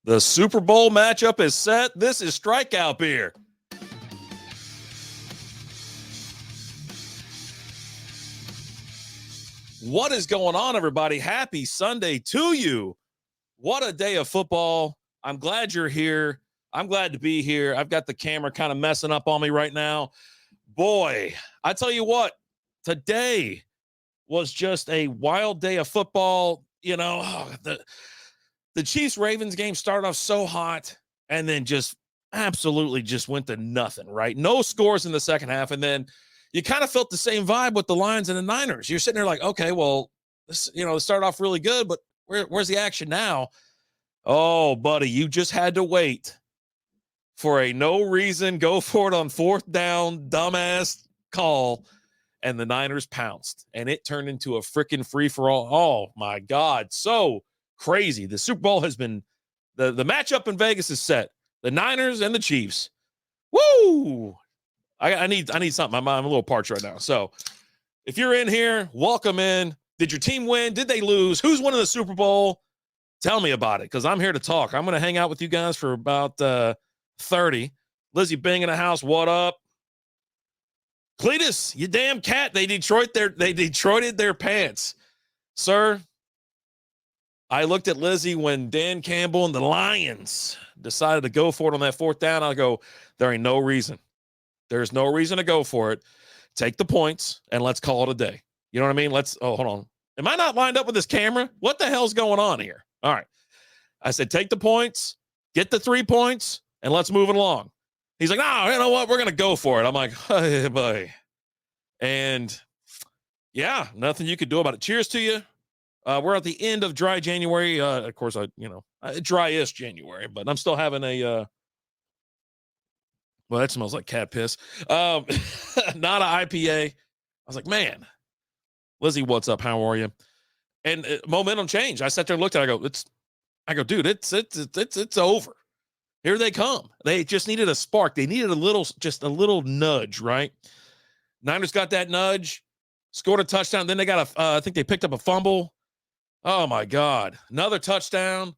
The Super Bowl matchup is set. This is Strikeout Beer. What is going on, everybody? Happy Sunday to you. What a day of football. I'm glad you're here. I'm glad to be here. I've got the camera kind of messing up on me right now. Boy, I tell you what, today was just a wild day of football. You know, the Chiefs-Ravens game started off so hot and then just absolutely just went to nothing, right? No scores in the second half, and then you kind of felt the same vibe with the Lions and the Niners. You're sitting there like, okay, well, this, it started off really good, but where's the action now? Oh, buddy, you just had to wait for a no reason, go for it on fourth down, dumbass call, and the Niners pounced, and it turned into a freaking free-for-all. Oh, my God, so crazy. The Super Bowl has been, the matchup in Vegas is set. The Niners and the Chiefs. Woo! I need something. I'm a little parched right now. So if you're in here, welcome in. Did your team win? Did they lose? Who's winning the Super Bowl? Tell me about it, because I'm here to talk. I'm going to hang out with you guys for about 30. Lizzie Bing in the house. What up? Cletus, you damn cat. They Detroited their pants. Sir, I looked at Lizzie when Dan Campbell and the Lions decided to go for it on that fourth down. I go, there ain't no reason. There's no reason to go for it. Take the points, and let's call it a day. You know what I mean? Hold on. Am I not lined up with this camera? What the hell's going on here? All right. I said, take the points, get the 3 points, and let's move it along. He's like, no, you know what? We're going to go for it. I'm like, hey, boy. And, yeah, nothing you could do about it. Cheers to you. We're at the end of dry January. Of course, dry-ish January, but I'm still having a well, that smells like cat piss. Not an IPA. I was like, man, Lizzie, what's up? How are you? And momentum change. I sat there and looked at it. I go, dude, it's over. Here they come. They just needed a spark. They needed just a little nudge, right? Niners got that nudge, scored a touchdown. Then they got I think they picked up a fumble. Oh my God. Another touchdown.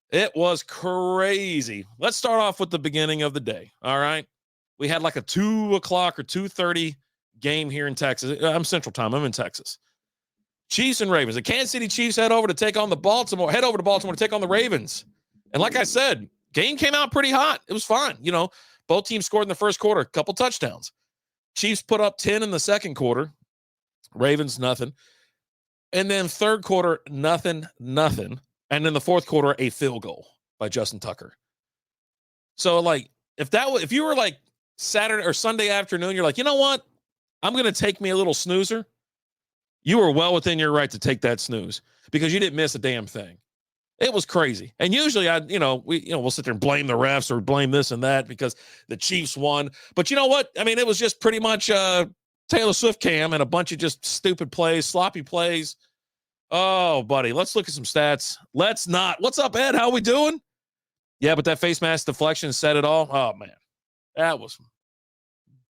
It was crazy. Let's start off with the beginning of the day. All right. We had like a 2 o'clock or 2:30 game here in Texas. I'm Central Time. I'm in Texas. Chiefs and Ravens. The Kansas City Chiefs head over to Baltimore to take on the Ravens. And like I said, game came out pretty hot. It was fine. Both teams scored in the first quarter, a couple touchdowns. Chiefs put up 10 in the second quarter. Ravens, nothing. And then third quarter, nothing. And in the fourth quarter, a field goal by Justin Tucker. So, if you were like Saturday or Sunday afternoon, you're like, you know what? I'm going to take me a little snoozer. You were well within your right to take that snooze because you didn't miss a damn thing. It was crazy. And usually we'll sit there and blame the refs or blame this and that because the Chiefs won. But you know what? I mean, it was just pretty much Taylor Swift cam and a bunch of just stupid plays, sloppy plays. Oh, buddy, let's look at some stats. Let's not. What's up, Ed? How we doing? Yeah, but that face mask deflection said it all. Oh, man, that was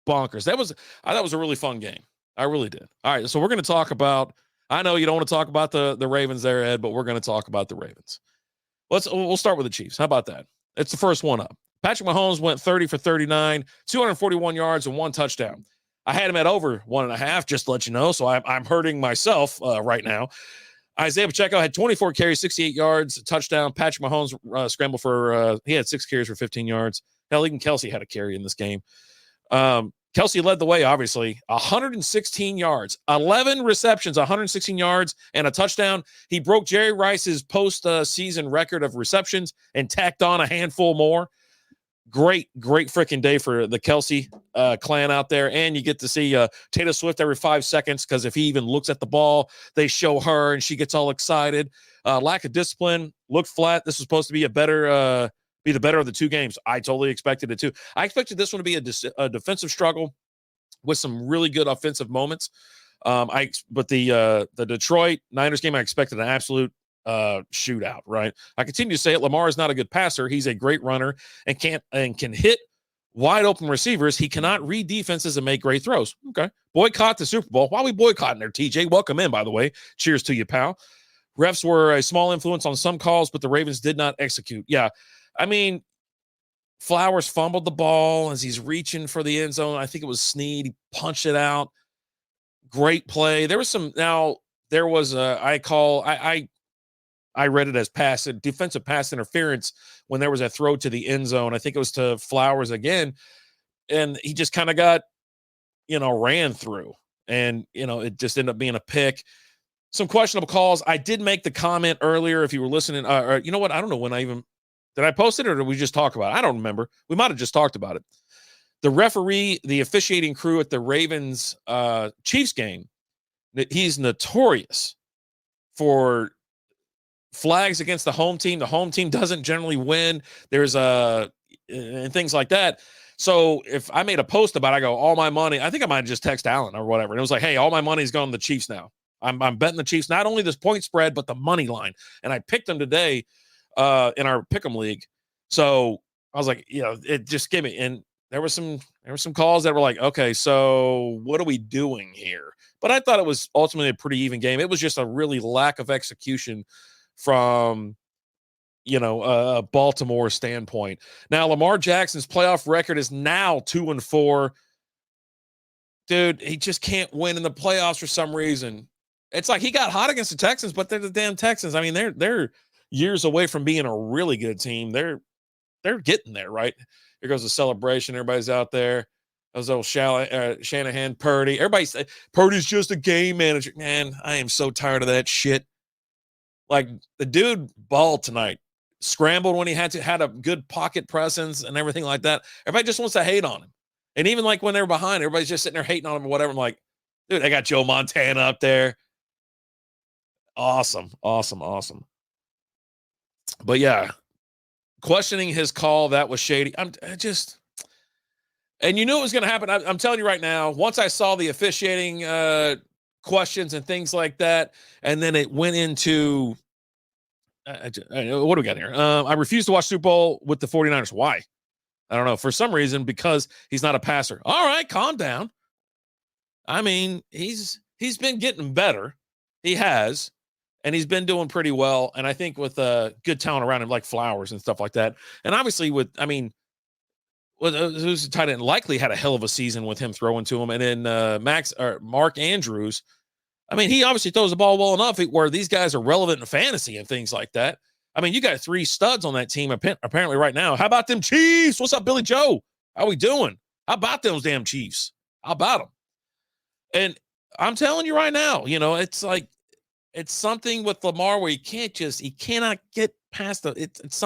bonkers. I thought it was a really fun game. I really did. All right, so we're going to talk about, I know you don't want to talk about the Ravens there, Ed, but we're going to talk about the Ravens. We'll start with the Chiefs. How about that? It's the first one up. Patrick Mahomes went 30 for 39, 241 yards and 1 touchdown. I had him at over 1.5, just to let you know. So I'm hurting myself right now. Isaiah Pacheco had 24 carries, 68 yards, a touchdown. Patrick Mahomes scrambled he had 6 carries for 15 yards. Hell, even Kelsey had a carry in this game. Kelsey led the way, obviously. 116 yards, 11 receptions, 116 yards, and a touchdown. He broke Jerry Rice's post-season record of receptions and tacked on a handful more. Great freaking day for the Kelsey clan out there. And you get to see Taylor Swift every 5 seconds because if he even looks at the ball, they show her and she gets all excited. Lack of discipline, looked flat. This was supposed to be the better of the 2 games. I totally expected it too. I expected this one to be a defensive struggle with some really good offensive moments. But the Detroit Niners game, I expected an absolute shootout, right? I continue to say it. Lamar is not a good passer. He's a great runner and can hit wide open receivers. He cannot read defenses and make great throws. Okay. Boycott the Super Bowl. Why are we boycotting there, TJ? Welcome in, by the way. Cheers to you, pal. Refs were a small influence on some calls, but the Ravens did not execute. Yeah. I mean, Flowers fumbled the ball as he's reaching for the end zone. I think it was Snead. He punched it out. Great play. There was I read it as defensive pass interference when there was a throw to the end zone. I think it was to Flowers again. And he just kind of got, ran through. And, it just ended up being a pick. Some questionable calls. I did make the comment earlier, if you were listening, or you know what? I don't know when did I post it or did we just talk about it? I don't remember. We might have just talked about it. The officiating crew at the Ravens Chiefs game, he's notorious for flags against the home team. The home team doesn't generally win. There's and things like that. So if I made a post about it, I go, all my money, I think I might just text Alan or whatever. And it was like, hey, all my money's going to the Chiefs now. I'm betting the Chiefs, not only this point spread, but the money line. And I picked them today in our Pick'em League. So I was like, it just gave me. And there were some calls that were like, okay, so what are we doing here? But I thought it was ultimately a pretty even game. It was just a really lack of execution from, a Baltimore standpoint. Now, Lamar Jackson's playoff record is now 2-4. Dude, he just can't win in the playoffs for some reason. It's like he got hot against the Texans, but they're the damn Texans. I mean, they're years away from being a really good team. They're getting there, right? Here goes the celebration. Everybody's out there. Those old Shanahan, Purdy. Everybody's Purdy's just a game manager. Man, I am so tired of that shit. Like, the dude balled tonight. Scrambled when he had a good pocket presence and everything like that. Everybody just wants to hate on him. And even like when they were behind, everybody's just sitting there hating on him or whatever. I'm like, dude, I got Joe Montana up there. Awesome. But yeah, questioning his call, that was shady. And you knew it was going to happen. I'm telling you right now, once I saw the officiating questions and things like that, and then it went into, what do we got here? I refuse to watch Super Bowl with the 49ers. Why? I don't know. For some reason, because he's not a passer. All right, calm down. I mean, he's been getting better. He has. And he's been doing pretty well. And I think with good talent around him, like Flowers and stuff like that. And obviously who's the tight end, likely had a hell of a season with him throwing to him. And then Mark Andrews, I mean, he obviously throws the ball well enough where these guys are relevant in fantasy and things like that. I mean, you got 3 studs on that team apparently right now. How about them Chiefs? What's up, Billy Joe? How we doing? How about those damn Chiefs? How about them? And I'm telling you right now, it's like, it's something with Lamar where he cannot get past it's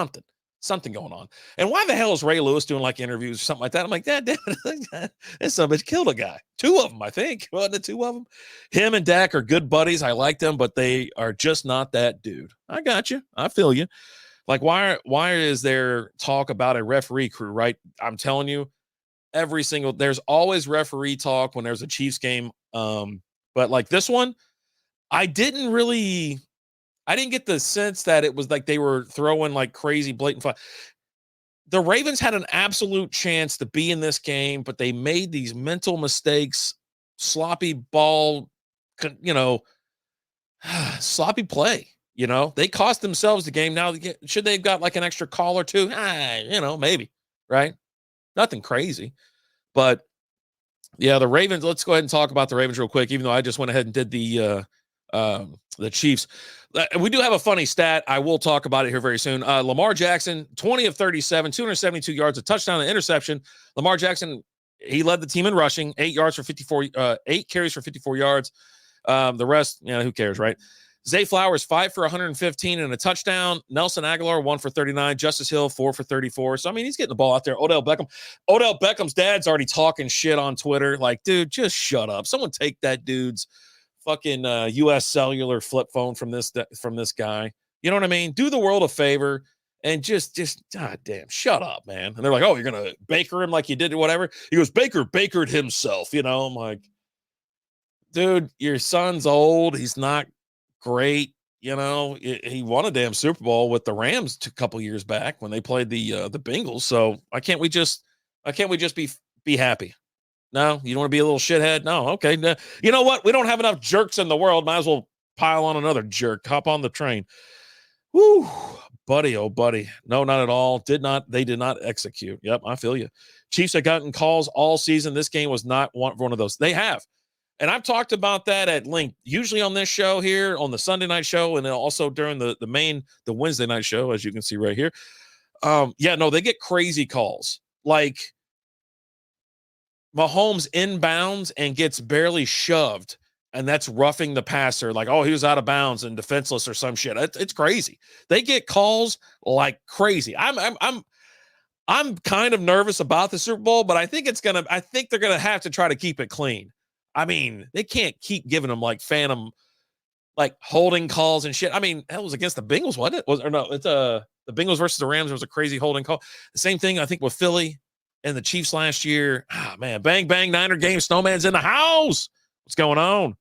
something going on. And why the hell is Ray Lewis doing like interviews or something like that? I'm like, that somebody killed a guy. 2 of them, I think. Wasn't it 2 of them? Him and Dak are good buddies. I like them, but they are just not that dude. I got you. I feel you. Like, why is there talk about a referee crew, right? I'm telling you, there's always referee talk when there's a Chiefs game. But like this one, I didn't get the sense that it was like they were throwing like crazy blatant fun. The Ravens had an absolute chance to be in this game, but they made these mental mistakes, sloppy ball, sloppy play. They cost themselves the game. Now, should they have got like an extra call or 2? Maybe, right? Nothing crazy. But yeah, the Ravens, let's go ahead and talk about the Ravens real quick, even though I just went ahead and did the Chiefs. We do have a funny stat. I will talk about it here very soon. Lamar Jackson, 20 of 37, 272 yards, a touchdown, an interception. Lamar Jackson, he led the team in rushing, 8 carries for 54 yards. The rest, who cares, right? Zay Flowers, 5 for 115 and a touchdown. Nelson Aguilar, 1 for 39. Justice Hill, 4 for 34. So, I mean, he's getting the ball out there. Odell Beckham's dad's already talking shit on Twitter. Like, dude, just shut up. Someone take that dude's fucking US Cellular flip phone from this guy. You know what I mean? Do the world a favor and just God damn, shut up, man. And they're like, oh, you're gonna Baker him like you did or whatever. He goes, Bakered himself. I'm like, dude, your son's old. He's not great. He won a damn Super Bowl with the Rams a couple years back when they played the Bengals. So why can't we just be happy? No, you don't want to be a little shithead? No, okay. No. You know what? We don't have enough jerks in the world. Might as well pile on another jerk. Hop on the train. Woo, buddy, oh buddy. No, not at all. They did not execute. Yep, I feel you. Chiefs have gotten calls all season. This game was not one of those. They have. And I've talked about that at length, usually on this show here, on the Sunday night show, and then also during the Wednesday night show, as you can see right here. They get crazy calls. Like Mahomes inbounds and gets barely shoved, and that's roughing the passer. Like, oh, he was out of bounds and defenseless or some shit. It's crazy. They get calls like crazy. I'm kind of nervous about the Super Bowl, but I think they're gonna have to try to keep it clean. I mean, they can't keep giving them like phantom, like holding calls and shit. I mean, that was against the Bengals, wasn't it? It's the Bengals versus the Rams. There was a crazy holding call. The same thing, I think, with Philly and the Chiefs last year. Man, bang, bang, Niner game. Snowman's in the house. What's going on?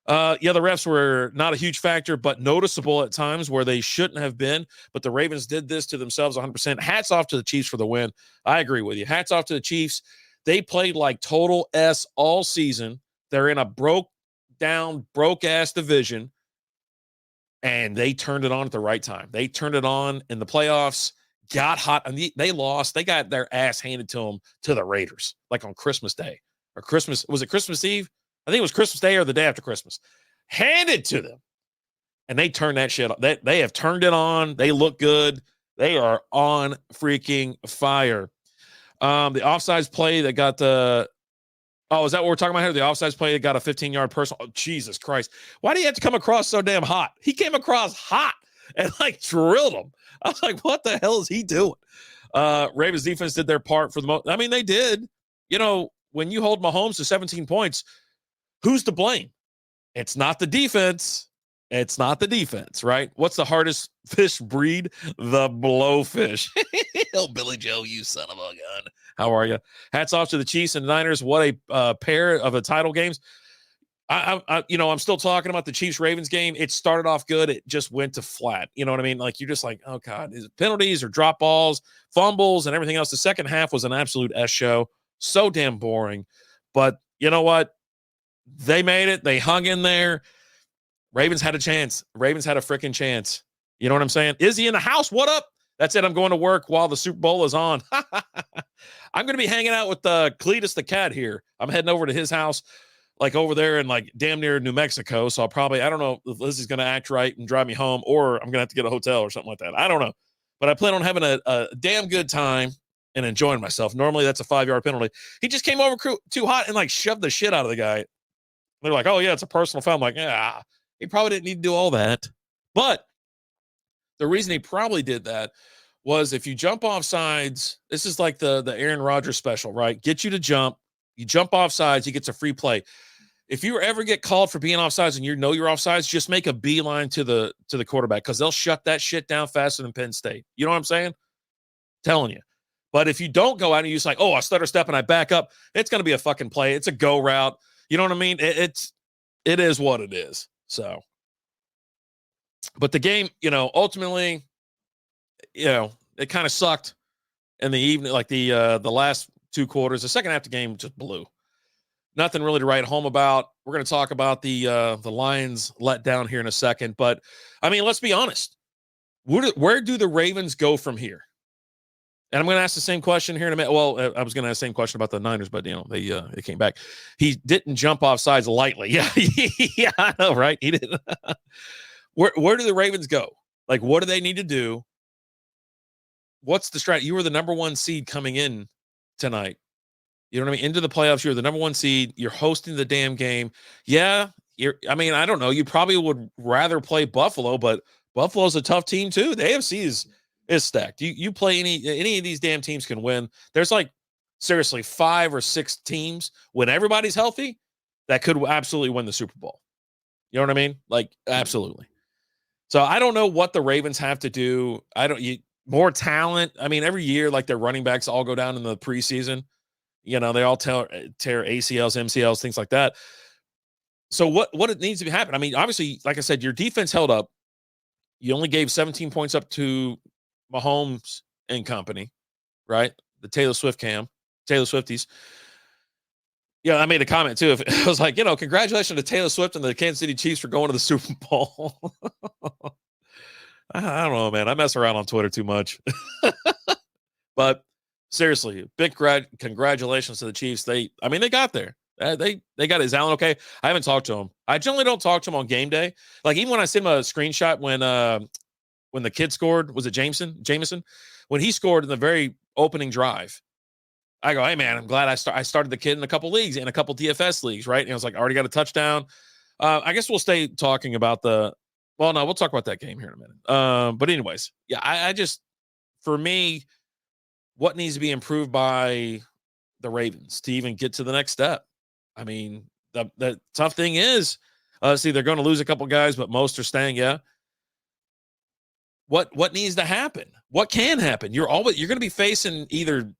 The refs were not a huge factor, but noticeable at times where they shouldn't have been. But the Ravens did this to themselves 100%. Hats off to the Chiefs for the win. I agree with you. Hats off to the Chiefs. They played like total S all season. They're in a broke-ass division, and they turned it on at the right time. They turned it on in the playoffs, got hot, and they lost. They got their ass handed to them to the Raiders, like on Christmas Day. Or Christmas, was it Christmas Eve? I think it was Christmas Day or the day after Christmas. Handed to them. And they turned that shit on. They have turned it on. They look good. They are on freaking fire. The offsides play that got is that what we're talking about here? The offsides play that got a 15-yard personal. Oh, Jesus Christ. Why do you have to come across so damn hot? He came across hot and like drilled him. I was like, what the hell is he doing? Ravens defense did their part for the most. I mean, they did. When you hold Mahomes to 17 points, who's to blame? It's not the defense. It's not the defense, right? What's the hardest fish breed? The blowfish. Oh, Billy Joe, you son of a gun. How are you? Hats off to the Chiefs and the Niners. What a pair of title games. I'm still talking about the Chiefs-Ravens game. It started off good. It just went to flat. You know what I mean? Like, you're just like, oh, God, is it penalties or drop balls, fumbles, and everything else? The second half was an absolute S show. So damn boring. But you know what? They made it. They hung in there. Ravens had a chance. Ravens had a freaking chance. You know what I'm saying? Izzy in the house. What up? That's it. I'm going to work while the Super Bowl is on. I'm going to be hanging out with Cletus the cat here. I'm heading over to his house, like over there in like damn near New Mexico. So I don't know if Lizzie's going to act right and drive me home, or I'm going to have to get a hotel or something like that. I don't know. But I plan on having a damn good time and enjoying myself. Normally that's a 5-yard penalty. He just came over too hot and like shoved the shit out of the guy. They're like, oh yeah, it's a personal foul. I'm like, yeah. He probably didn't need to do all that. But the reason he probably did that was if you jump off sides, this is like the Aaron Rodgers special, right? Get you to jump. You jump off sides, he gets a free play. If you ever get called for being off sides and you know you're off sides, just make a beeline to the quarterback because they'll shut that shit down faster than Penn State. You know what I'm saying? Telling you. But if you don't go out and you just like, oh, I stutter step and I back up, it's going to be a fucking play. It's a go route. You know what I mean? It is what it is. So, but the game, ultimately, it kind of sucked in the evening, like the last two quarters. The second half of the game just blew. Nothing really to write home about. We're going to talk about the Lions let down here in a second, but I mean, let's be honest. Where do the Ravens go from here? And I'm going to ask the same question here in a minute. Well, I was going to ask the same question about the Niners, but they came back. He didn't jump off sides lightly. Yeah, yeah, I know, right? He didn't. Where do the Ravens go? Like, what do they need to do? What's the strategy? You were the number one seed coming in tonight. You know what I mean? Into the playoffs, you're the number one seed. You're hosting the damn game. Yeah, I don't know. You probably would rather play Buffalo, but Buffalo's a tough team too. The AFC is stacked. You play any of these damn teams can win. There's like seriously 5 or 6 teams when everybody's healthy that could absolutely win the Super Bowl. You know what I mean? Like, absolutely. So I don't know what the Ravens have to do. More talent. I mean, every year, like their running backs all go down in the preseason. They all tear ACLs, MCLs, things like that. So what it needs to be happening? I mean, obviously, like I said, your defense held up. You only gave 17 points up to Mahomes and company, right? The Taylor Swifties. Yeah, I made a comment too. If I was like, congratulations to Taylor Swift and the Kansas City Chiefs for going to the Super Bowl. I don't know, man. I mess around on Twitter too much. But seriously, big congratulations to the Chiefs. They got there. They got Is Allen okay? I haven't talked to him. I generally don't talk to him on game day. Like even when I send him a screenshot when the kid scored, was it Jameson? When he scored in the very opening drive, I go, hey man, I'm glad I started the kid in a couple leagues, in a couple DFS leagues, right? And I was like, I already got a touchdown. I guess we'll stay talking about we'll talk about that game here in a minute. But anyways, yeah, I just, for me, what needs to be improved by the Ravens to even get to the next step? I mean, the tough thing is, see, they're going to lose a couple guys, but most are staying. Yeah. What needs to happen? What can happen? You're going to be facing either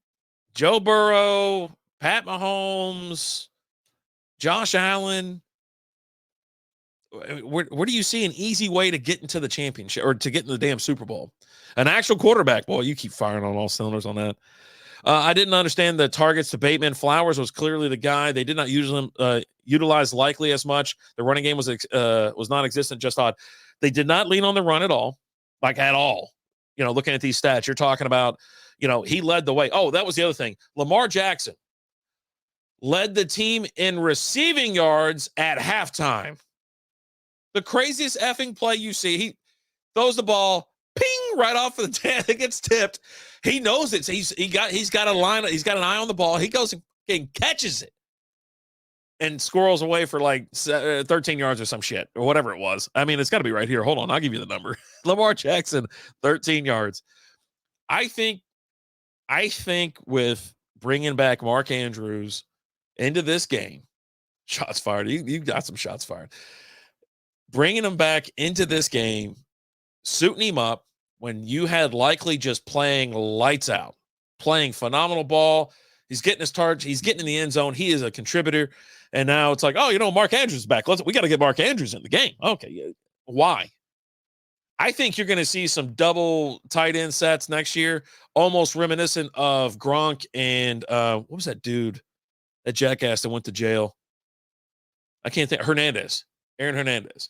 Joe Burrow, Pat Mahomes, Josh Allen. Where do you see an easy way to get into the championship or to get in the damn Super Bowl? An actual quarterback. Boy, you keep firing on all cylinders on that. I didn't understand the targets to Bateman. Flowers was clearly the guy. They did not utilize Likely as much. The running game was non-existent, just odd. They did not lean on the run at all, like at all. Looking at these stats, you're talking about, he led the way. Oh, that was the other thing. Lamar Jackson led the team in receiving yards at halftime. The craziest effing play you see. He throws the ball, ping, right off of the tip. It gets tipped. He knows it. So he's got a line. He's got an eye on the ball. He goes and catches it and squirrels away for like 13 yards or some shit or whatever it was. I mean, it's got to be right here. Hold on. I'll give you the number. Lamar Jackson, 13 yards. I think with bringing back Mark Andrews into this game, shots fired. You got some shots fired. Bringing him back into this game, suiting him up when you had Likely just playing lights out, playing phenomenal ball. He's getting his target. He's getting in the end zone. He is a contributor. And now it's like, Mark Andrews is back. We got to get Mark Andrews in the game. Okay. Why? I think you're going to see some double tight end sets next year, almost reminiscent of Gronk and what was that dude, that jackass that went to jail? I can't think. Aaron Hernandez.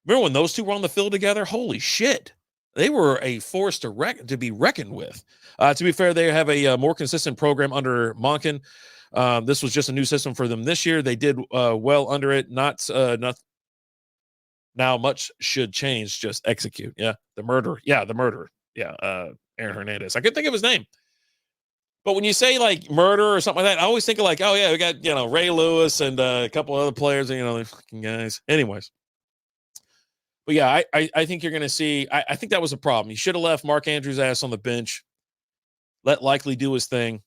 Remember when those two were on the field together? Holy shit. They were a force to be reckoned with. To be fair, they have a more consistent program under Monken. This was just a new system for them this year. They did well under it. Not now much should change. Just execute. Yeah, the murderer. Yeah, Aaron Hernandez. I couldn't think of his name. But when you say like murder or something like that, I always think of like, oh yeah, we got Ray Lewis and a couple other players. They're fucking guys. Anyways. But yeah, I think you're going to see. I think that was a problem. You should have left Mark Andrews' ass on the bench. Let Likely do his thing.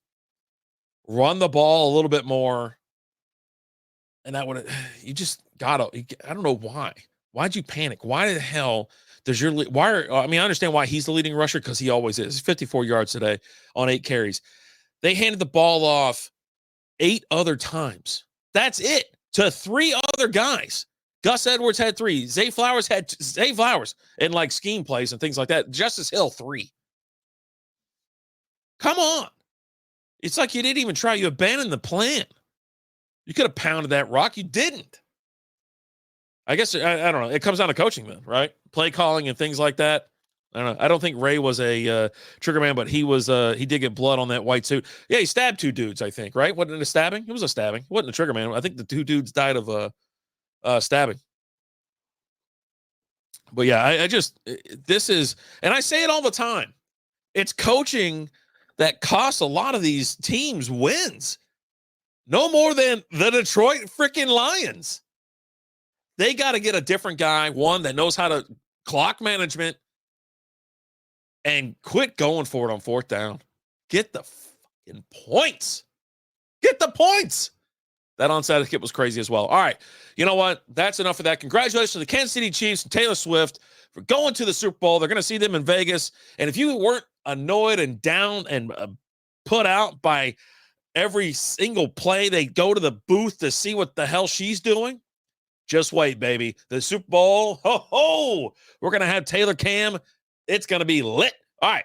Run the ball a little bit more. And that would you just gotta. I don't know why. Why'd you panic? Why the hell does I understand why he's the leading rusher because he always is. 54 yards today on 8 carries. They handed the ball off 8 other times. That's it to 3 other guys. Gus Edwards had 3. Zay Flowers in like scheme plays and things like that. Justice Hill 3. Come on. It's like you didn't even try. You abandoned the plan. You could have pounded that rock. You didn't. I guess, I don't know. It comes down to coaching then, right? Play calling and things like that. I don't know. I don't think Ray was a trigger man, but he did get blood on that white suit. Yeah, he stabbed 2 dudes, I think, right? Wasn't it a stabbing? It was a stabbing. It wasn't a trigger man. I think the 2 dudes died of stabbing. But yeah, this is, and I say it all the time. It's coaching that costs a lot of these teams wins. No more than the Detroit freaking Lions. They got to get a different guy, one that knows how to clock management and quit going for it on 4th down. Get the fucking points. Get the points. That onside kick was crazy as well. All right. You know what? That's enough of that. Congratulations to the Kansas City Chiefs and Taylor Swift for going to the Super Bowl. They're going to see them in Vegas. And if you weren't annoyed and down and put out by every single play they go to the booth to see what the hell she's doing, just wait, baby. The Super Bowl, we're going to have Taylor Cam. It's going to be lit. All right.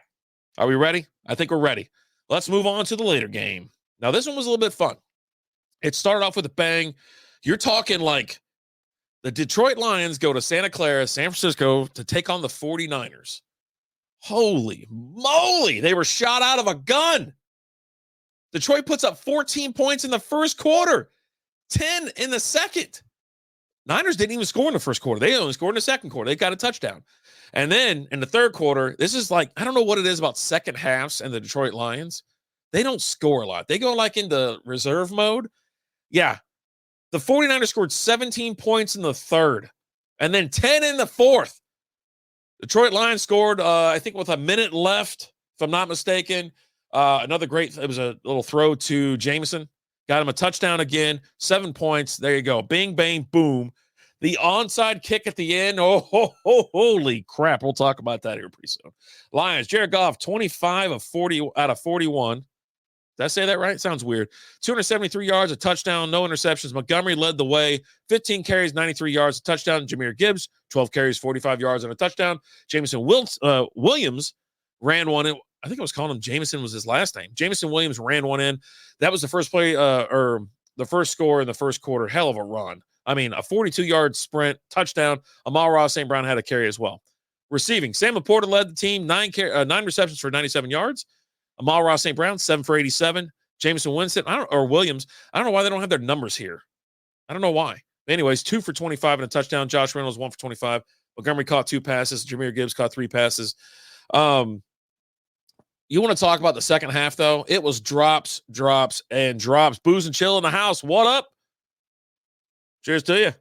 Are we ready? I think we're ready. Let's move on to the later game. Now, this one was a little bit fun. It started off with a bang. You're talking like the Detroit Lions go to Santa Clara, San Francisco to take on the 49ers. Holy moly. They were shot out of a gun. Detroit puts up 14 points in the first quarter, 10 in the second. Niners didn't even score in the first quarter. They only scored in the second quarter. They got a touchdown. And then in the third quarter, this is like, I don't know what it is about second halves and the Detroit Lions. They don't score a lot. They go like into reserve mode. Yeah. The 49ers scored 17 points in the third and then 10 in the fourth. Detroit Lions scored, I think, with a minute left, if I'm not mistaken. Another great, it was a little throw to Jameson. Got him a touchdown again, 7 points. There you go. Bing, bang, boom. The onside kick at the end. Holy crap. We'll talk about that here pretty soon. Lions, Jared Goff, 25 of 40 out of 41. Did I say that right? Sounds weird. 273 yards, a touchdown, no interceptions. Montgomery led the way. 15 carries, 93 yards, a touchdown. Jahmyr Gibbs, 12 carries, 45 yards, and a touchdown. Jameson Williams ran one in. I think I was calling him Jameson was his last name. Jameson Williams ran one in. That was the first play or the first score in the first quarter. Hell of a run. I mean, a 42-yard sprint, touchdown. Amon-Ra St. Brown had a carry as well. Receiving, Sam Laporta led the team, 9 receptions for 97 yards. Amon-Ra St. Brown, 7 for 87. Jameson Winston, Williams. I don't know why they don't have their numbers here. I don't know why. But anyways, 2 for 25 and a touchdown. Josh Reynolds, 1 for 25. Montgomery caught 2 passes. Jahmyr Gibbs caught 3 passes. You want to talk about the second half, though? It was drops, and drops. Booze and chill in the house. What up? Cheers to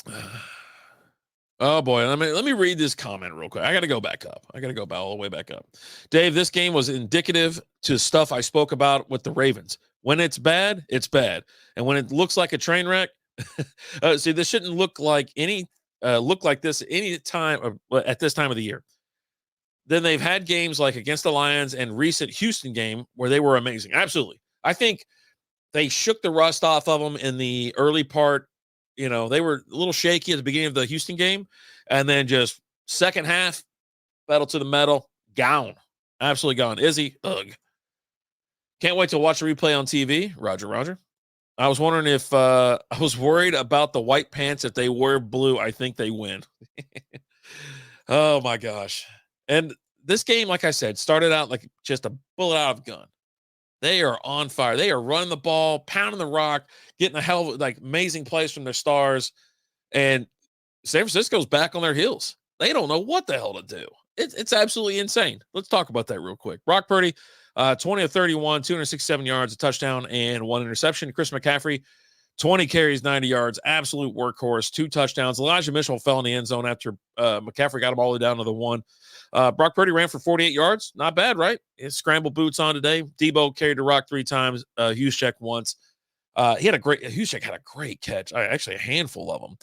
you. Oh, boy. Let me read this comment real quick. I got to go back up. I got to go all the way back up. Dave, this game was indicative to stuff I spoke about with the Ravens. When it's bad, it's bad. And when it looks like a train wreck, see, this shouldn't look like this any time at this time of the year. Then they've had games like against the Lions and recent Houston game where they were amazing. Absolutely. I think they shook the rust off of them in the early part. You know, they were a little shaky at the beginning of the Houston game. And then just second half, pedal to the metal, gone. Absolutely gone. Izzy, ugh. Can't wait to watch the replay on TV. Roger. I was wondering if I was worried about the white pants. If they wear blue, I think they win. Oh, my gosh. And this game, like I said, started out like just a bullet out of a gun. They are on fire. They are running the ball, pounding the rock, getting a hell of amazing plays from their stars. And San Francisco's back on their heels. They don't know what the hell to do. It's absolutely insane. Let's talk about that real quick. Brock Purdy, 20 of 31, 267 yards, a touchdown, and 1 interception. Chris McCaffrey, 20 carries, 90 yards, absolute workhorse, 2 touchdowns. Elijah Mitchell fell in the end zone after McCaffrey got him all the way down to the 1. Brock Purdy ran for 48 yards. Not bad, right? His scramble boots on today. Debo carried the rock 3 times. Juszczyk once. Juszczyk had a great catch. Actually, a handful of them.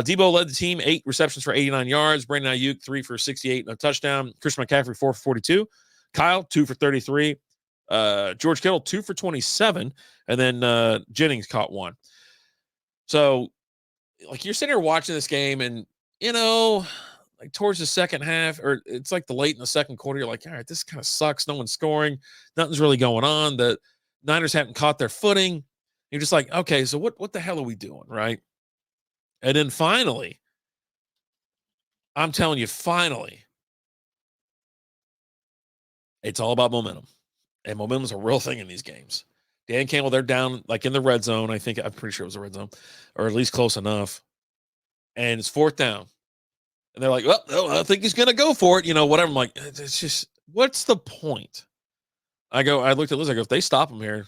Debo led the team, 8 receptions for 89 yards. Brandon Ayuk, 3 for 68 and a touchdown. Christian McCaffrey, 4 for 42. Kyle, 2 for 33. George Kittle, 2 for 27. And then Jennings caught 1. So, you're sitting here watching this game and, towards the second half, or it's like the late in the second quarter, you're like, all right, this kind of sucks. No one's scoring. Nothing's really going on. The Niners haven't caught their footing. You're just like, okay, so what the hell are we doing, right? And then finally, I'm telling you, it's all about momentum. And momentum is a real thing in these games. Dan Campbell, they're down in the red zone. I'm pretty sure it was the red zone, or at least close enough. And it's 4th down. And they're like, well, I think he's going to go for it. Whatever. I'm like, it's just, what's the point? I looked at Liz. I go, if they stop him here,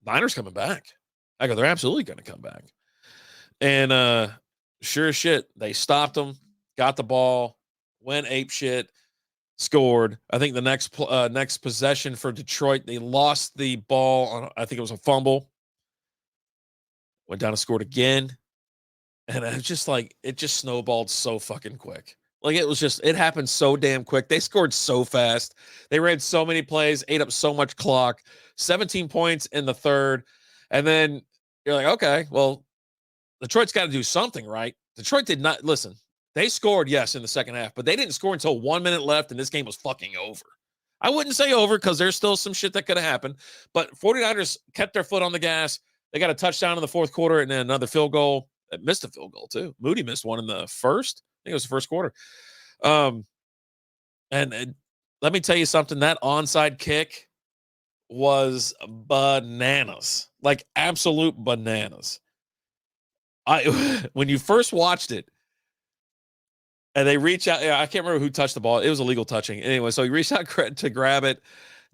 Niners coming back. I go, they're absolutely going to come back. And sure as shit, they stopped him, got the ball, went ape shit, scored. I think the next possession for Detroit, they lost the ball on, I think it was a fumble. Went down and scored again. And it's just it just snowballed so fucking quick. It happened so damn quick. They scored so fast. They ran so many plays, ate up so much clock, 17 points in the third. And then you're like, okay, well, Detroit's got to do something, right? Detroit did not listen. They scored, yes, in the second half, but they didn't score until 1 minute left, and this game was fucking over. I wouldn't say over because there's still some shit that could have happened. But 49ers kept their foot on the gas. They got a touchdown in the fourth quarter and then another field goal. It missed a field goal, too. Moody missed one in the first. I think it was the first quarter. And let me tell you something. That onside kick was bananas. Like absolute bananas. When you first watched it, and they reach out, I can't remember who touched the ball. It was illegal touching. Anyway, so he reached out to grab it.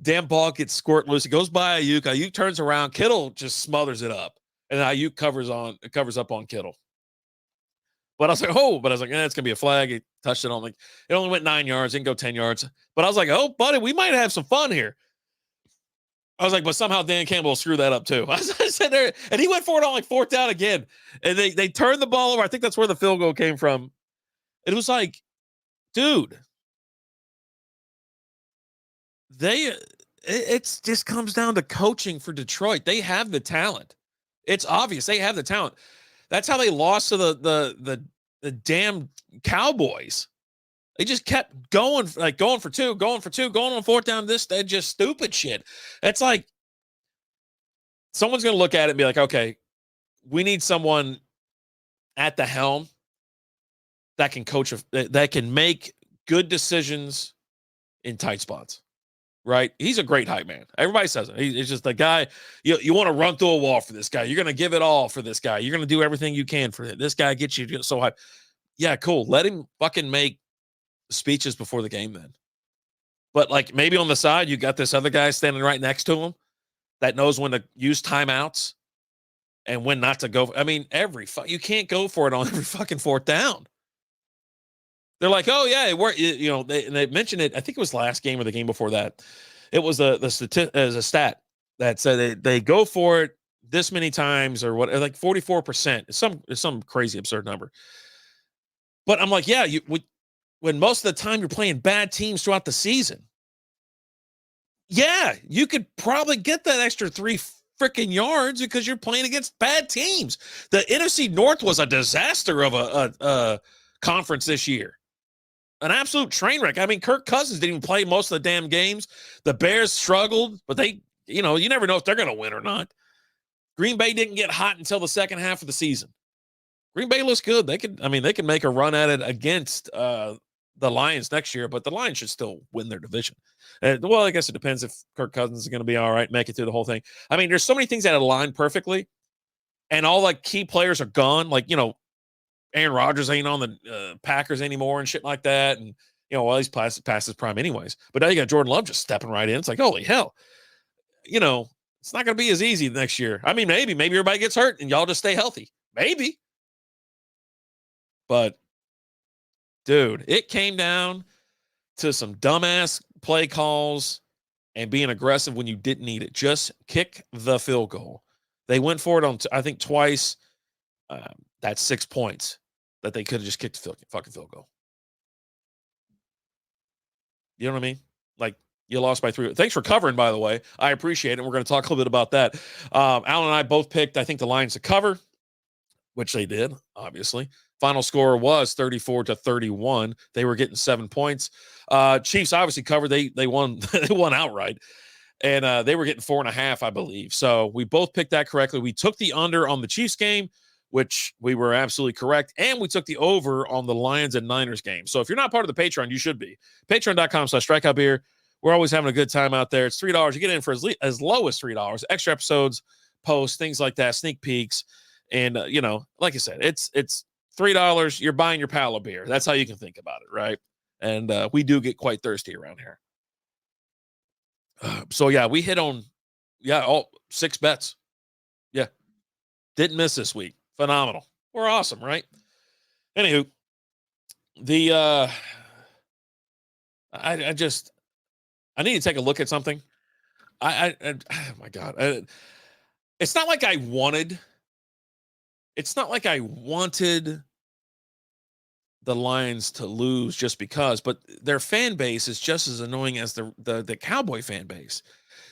Damn ball gets squirt loose. It goes by Ayuk. Ayuk turns around. Kittle just smothers it up. And then Ayuk covers up on Kittle. But I was like, it's going to be a flag. He touched it on. Like, it only went 9 yards. Didn't go 10 yards. But I was like, oh, buddy, we might have some fun here. I was like, but somehow Dan Campbell screwed that up too. I said there, and he went for it on like fourth down again. And they turned the ball over. I think that's where the field goal came from. It was like, dude, it just comes down to coaching for Detroit. They have the talent. It's obvious they have the talent. That's how they lost to the damn Cowboys. They just kept going for two, going on fourth down. They're just stupid shit. It's like someone's going to look at it and be like, okay, we need someone at the helm that can coach, that can make good decisions in tight spots, right? He's a great hype man. Everybody says it. He's just the guy, you want to run through a wall for this guy. You're going to give it all for this guy. You're going to do everything you can for it. This guy gets you so hype. Yeah, cool. Let him fucking make speeches before the game then. But like maybe on the side, you got this other guy standing right next to him that knows when to use timeouts and when not to go. I mean, you can't go for it on every fucking fourth down. They're like, oh yeah, it worked. They mentioned it. I think it was last game or the game before that. It was a stat that said they go for it this many times or what, like 44%. It's some crazy absurd number. But I'm like, yeah, when most of the time you're playing bad teams throughout the season, yeah, you could probably get that extra 3 freaking yards because you're playing against bad teams. The NFC North was a disaster of a conference this year. An absolute train wreck. I mean, Kirk Cousins didn't even play most of the damn games. The Bears struggled, but you never know if they're going to win or not. Green Bay didn't get hot until the second half of the season. Green Bay looks good. They can make a run at it against the Lions next year, but the Lions should still win their division. Well, I guess it depends if Kirk Cousins is going to be all right, make it through the whole thing. I mean, there's so many things that align perfectly, and all like key players are gone. Like, Aaron Rodgers ain't on the Packers anymore and shit like that. And, he's past his prime anyways. But now you got Jordan Love just stepping right in. It's like, holy hell. It's not going to be as easy next year. I mean, maybe everybody gets hurt and y'all just stay healthy. Maybe. But, dude, it came down to some dumbass play calls and being aggressive when you didn't need it. Just kick the field goal. They went for it on, I think, twice. That's 6 points that they could have just kicked the fucking field goal. You know what I mean? Like, you lost by 3. Thanks for covering, by the way. I appreciate it. We're going to talk a little bit about that. Alan and I both picked, I think, the Lions to cover, which they did, obviously. Final score was 34-31. They were getting 7 points. Chiefs obviously covered. They won. They won outright, and they were getting 4.5, I believe. So we both picked that correctly. We took the under on the Chiefs game, which we were absolutely correct. And we took the over on the Lions and Niners game. So if you're not part of the Patreon, you should be. Patreon.com/strikeoutbeer. We're always having a good time out there. It's $3. You get in for as low as $3. Extra episodes, posts, things like that, sneak peeks. And, like I said, it's $3. You're buying your pal a beer. That's how you can think about it, right? And we do get quite thirsty around here. So, yeah, we hit on, all 6 bets. Yeah. Didn't miss this week. Phenomenal. We're awesome, right? Anywho, I need to take a look at something. Oh my God. It's not like I wanted the Lions to lose just because, but their fan base is just as annoying as the Cowboy fan base.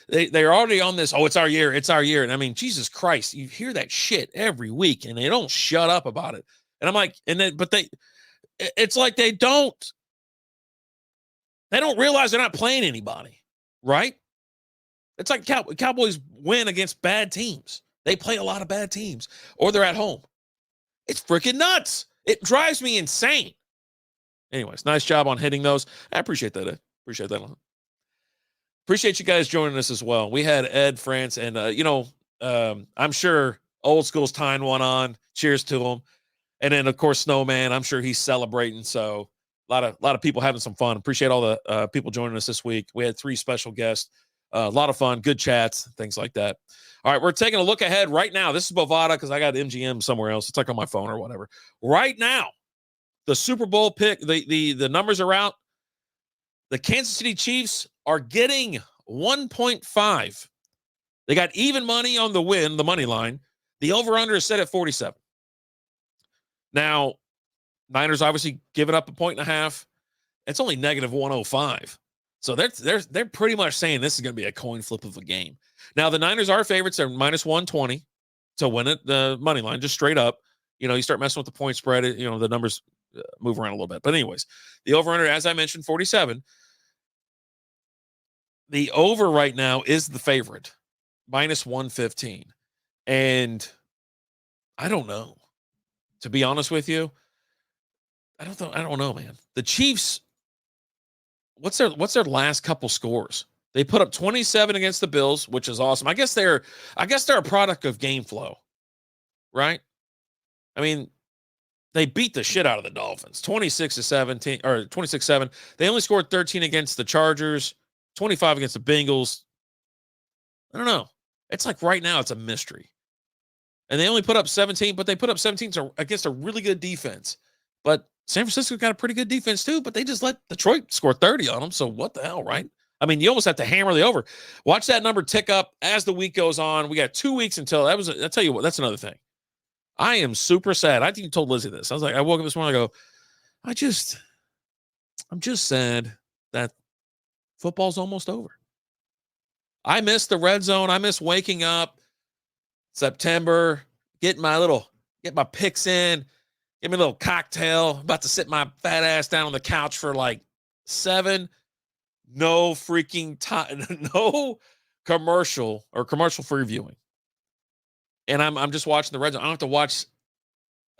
They're already on this, it's our year. And I mean, Jesus Christ, you hear that shit every week and they don't shut up about it. And I'm like, it's like they don't realize they're not playing anybody. right? It's like Cowboys win against bad teams. They play a lot of bad teams, or they're at home. It's freaking nuts. It drives me insane. Anyways, nice job on hitting those. I appreciate that. Appreciate that. Appreciate you guys joining us as well. We had Ed, France, and I'm sure Old School's tying one on. Cheers to him. And then, of course, Snowman. I'm sure he's celebrating. So a lot of people having some fun. Appreciate all the people joining us this week. We had 3 special guests. A lot of fun, good chats, things like that. All right, we're taking a look ahead right now. This is Bovada because I got MGM somewhere else. It's like on my phone or whatever. Right now, the Super Bowl pick, the numbers are out. The Kansas City Chiefs are getting 1.5. They got even money on the win, the money line. The over-under is set at 47. Now, Niners obviously giving up a 1.5. It's only negative 105. So they're pretty much saying this is going to be a coin flip of a game. Now, the Niners are favorites. They're minus 120 to win it, the money line, just straight up. You start messing with the point spread, the numbers move around a little bit. But anyways, the over-under, as I mentioned, 47. The over right now is the favorite, minus 115. And I don't know. To be honest with you, I don't know, man. The Chiefs, what's their last couple scores? They put up 27 against the Bills, which is awesome. I guess they're a product of game flow, right? I mean, they beat the shit out of the Dolphins, 26-17 or 26-7. They only scored 13 against the Chargers, 25 against the Bengals. I don't know. It's like right now it's a mystery. And they only put up 17, but they put up 17 against a really good defense. But San Francisco got a pretty good defense too, but they just let Detroit score 30 on them. So what the hell, right? I mean, you almost have to hammer the over. Watch that number tick up as the week goes on. We got 2 weeks until I'll tell you what, that's another thing. I am super sad. I think you told Lizzie this. I woke up this morning, I go, I'm just sad that football's almost over. I miss the red zone. I miss waking up September, get my picks in, give me a little cocktail, about to sit my fat ass down on the couch for like 7. No freaking time, no commercial-free viewing. And I'm just watching the red zone. I don't have to watch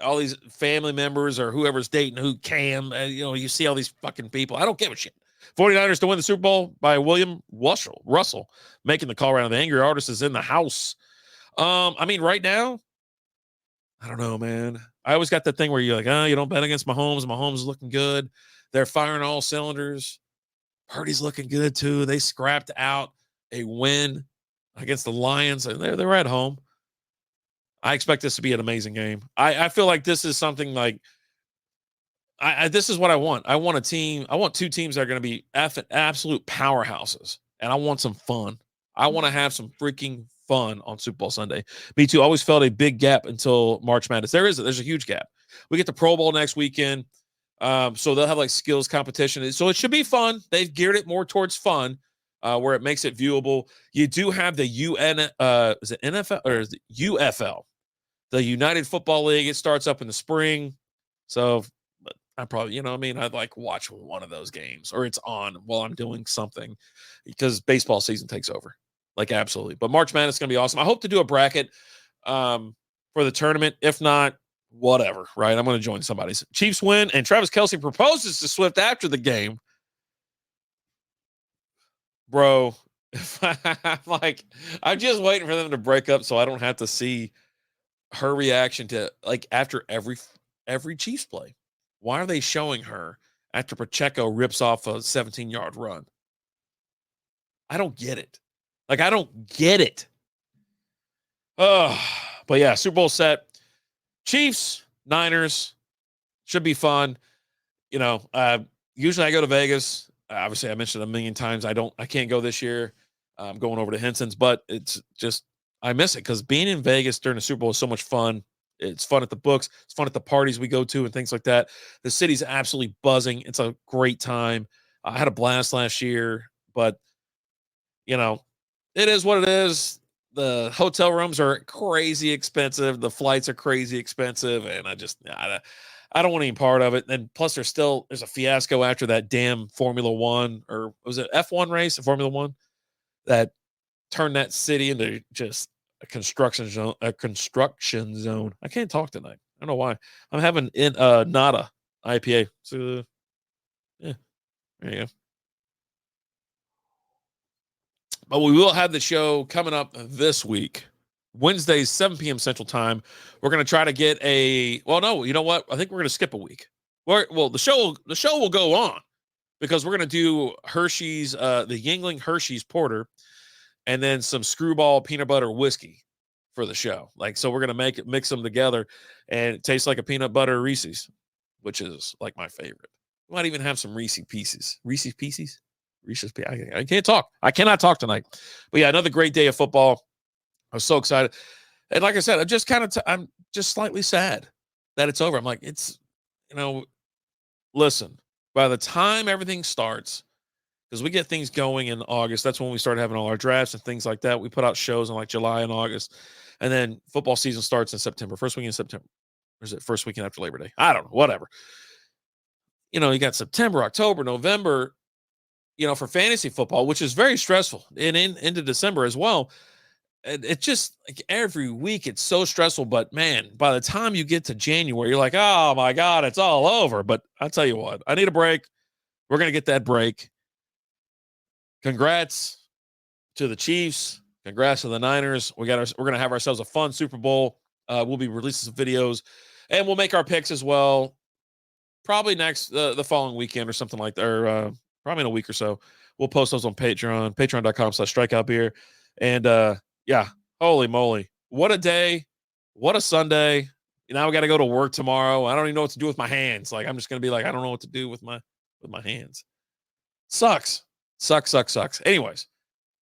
all these family members or whoever's dating who Cam. You see all these fucking people. I don't give a shit. 49ers to win the Super Bowl by William Russell, making the call around. The angry artist is in the house. Right now, I don't know, man. I always got that thing where you're like, you don't bet against Mahomes. Mahomes is looking good. They're firing all cylinders. Purdy's looking good too. They scrapped out a win against the Lions, and they're at home. I expect this to be an amazing game. I feel like this is something like this is what I want. I want 2 teams that are going to be absolute powerhouses, and I want some fun. I want to have some freaking fun on Super Bowl Sunday. Me too. I always felt a big gap until March Madness. There's a huge gap. We get the Pro Bowl next weekend. So they'll have like skills competition. So it should be fun. They've geared it more towards fun, where it makes it viewable. You do have the is it NFL or is it UFL? The United Football League. It starts up in the spring. So I probably, I'd like watch one of those games, or it's on while I'm doing something, because baseball season takes over. Like, absolutely. But March Madness is going to be awesome. I hope to do a bracket for the tournament. If not, whatever, right? I'm going to join somebody's. Chiefs win, and Travis Kelce proposes to Swift after the game. Bro, I'm just waiting for them to break up so I don't have to see her reaction to, like, after every Chiefs play. Why are they showing her after Pacheco rips off a 17-yard run? I don't get it. I don't get it. But yeah, Super Bowl set. Chiefs, Niners, should be fun. Usually I go to Vegas. Obviously, I mentioned it a million times. I can't go this year. I'm going over to Henson's, but it's just, I miss it because being in Vegas during the Super Bowl is so much fun. It's fun at the books. It's fun at the parties we go to and things like that. The city's absolutely buzzing. It's a great time. I had a blast last year, but it is what it is. The hotel rooms are crazy expensive. The flights are crazy expensive. And I don't want any part of it. And plus there's a fiasco after that damn Formula One, or was it F1 race, Formula One? that turned that city into just a construction zone. I can't talk tonight. I don't know why. I'm having nada IPA. So yeah, there you go. But we will have the show coming up this week, Wednesdays, 7 p.m. Central Time. We're going to try to get no, you know what? I think we're going to skip a week. The show will go on because we're going to do Hershey's, the Yingling Hershey's Porter, and then some Screwball peanut butter whiskey for the show. So we're going to mix them together, and it tastes like a peanut butter Reese's, which is like my favorite. We might even have some Reese's Pieces. I can't talk. I cannot talk tonight. But yeah, another great day of football. I was so excited. And like I said, I'm just slightly sad that it's over. I'm like, listen, by the time everything starts, because we get things going in August, that's when we start having all our drafts and things like that. We put out shows in July and August. And then football season starts in September, first weekend in September. Or is it first weekend after Labor Day? I don't know, whatever. You got September, October, November, for fantasy football, which is very stressful, and into December as well. It just every week it's so stressful. But man, by the time you get to January, you're like, oh my God, it's all over. But I'll tell you what, I need a break. We're going to get that break. Congrats to the Chiefs. Congrats to the Niners. We're going to have ourselves a fun Super Bowl. We'll be releasing some videos, and we'll make our picks as well. Probably the following weekend or something like that, or probably in a week or so. We'll post those on Patreon, patreon.com/strikeoutbeer. And yeah, holy moly. What a day. What a Sunday. Now we got to go to work tomorrow. I don't even know what to do with my hands. I'm just going to be I don't know what to do with my hands. Sucks. Anyways,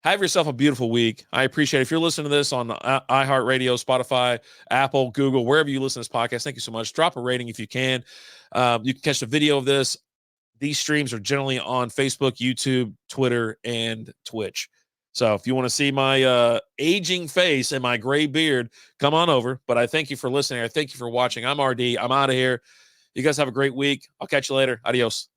have yourself a beautiful week. I appreciate it. If you're listening to this on iHeartRadio, Spotify, Apple, Google, wherever you listen to this podcast, thank you so much. Drop a rating if you can. You can catch the video of this. These streams are generally on Facebook, YouTube, Twitter, and Twitch. So if you want to see my aging face and my gray beard, come on over. But I thank you for listening. I thank you for watching. I'm RD. I'm out of here. You guys have a great week. I'll catch you later. Adios.